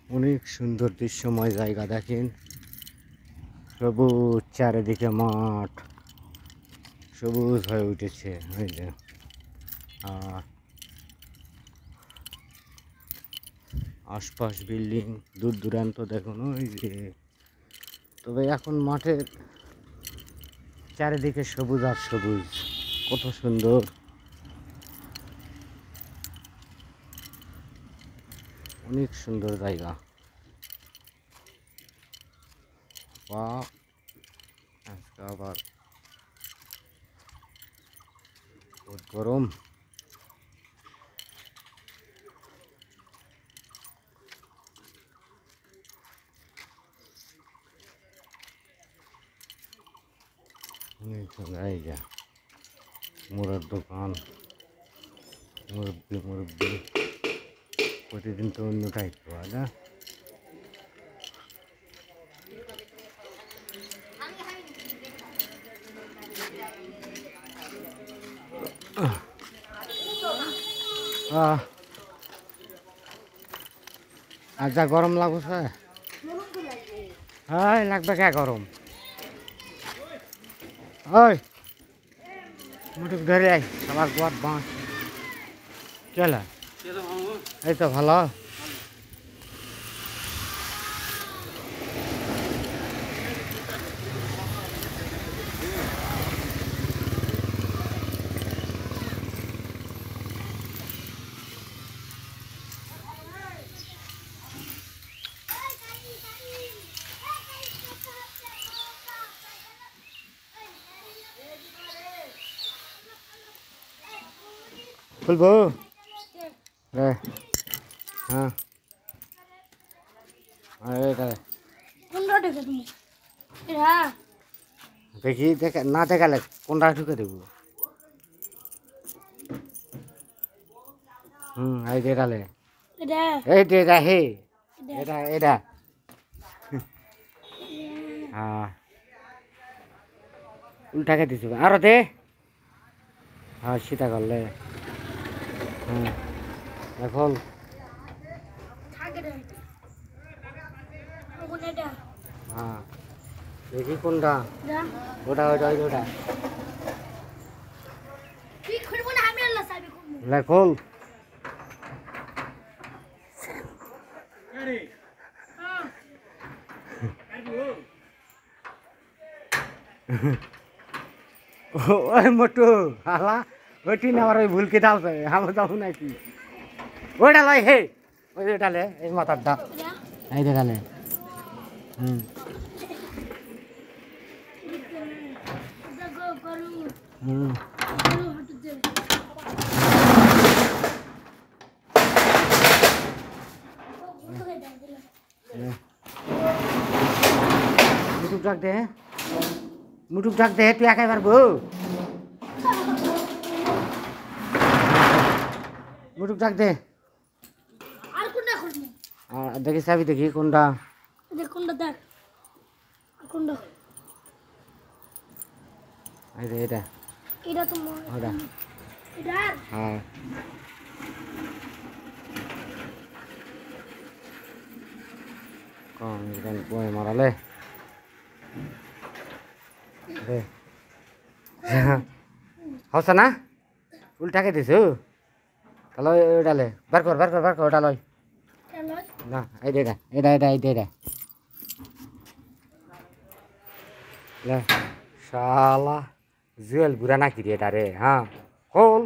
অনেক সুন্দর দৃশ্যময় জায়গা দেখেন, সবুজ চারিদিকে মাঠ, সবুজ হয়ে উঠেছে। ওই যে আশপাশ বিল্ডিং দূর দূরান্ত দেখুন ওই যে। তবে এখন মাঠের চারিদিকে সবুজ আর সবুজ, কত সুন্দর। অনেক সুন্দর জায়গা। বা আজকে আবার বহুত গরম। এই যে মুড়ের দোকান, মুরব্বি প্রতিদিন তো অন্য টাইপ পাওয়া যায়। আর যা গরম লাগছে, হ্যাঁ লাগবে কে গরম। ওই মুঠুক ধরে আই, সবার গোয়ার বাঁশ চলে। এই তো ভালো। খুলবো রে? হ্যাঁ দেখি, দেখে না দেখালে কোনটা ঢুকে দেবো। এই দেখালে এই এটা হে, এটা এটা হ্যাঁ উল্টাকে দিছো আরো দে। হ্যাঁ সীতা করলে এখন হ্যাঁ দেখি কোনটা, ওটা ওটা ওটা খোল। ওই মোটু হালা ওইটি না আমার ওই ভুলকে ডালছে, আমার যাবো নাকি ওইটা লয় হে, ওই ডালে এই মাথারটা এই দেখালে। মুটুক ডাক দে, মুটুক ডাক দে, তুই একাই পারবো? মুটুক ডাক দে। দেখি চাবি দেখি কোনটা, কোনটা দেখ কোনটা। এটা এটা তো ওটা এটা হ্যাঁ কম এখানে বই মারালে হচ্ছে না, উল্টাকে দিছো তাহলে ওইটালে বার কর বার কর বার কর ওটা লয় না। এইটা এটা এটা এটা এটা শালা জুয়েল বুড়া নাকি রে এটা রে। হ্যাঁ খোল।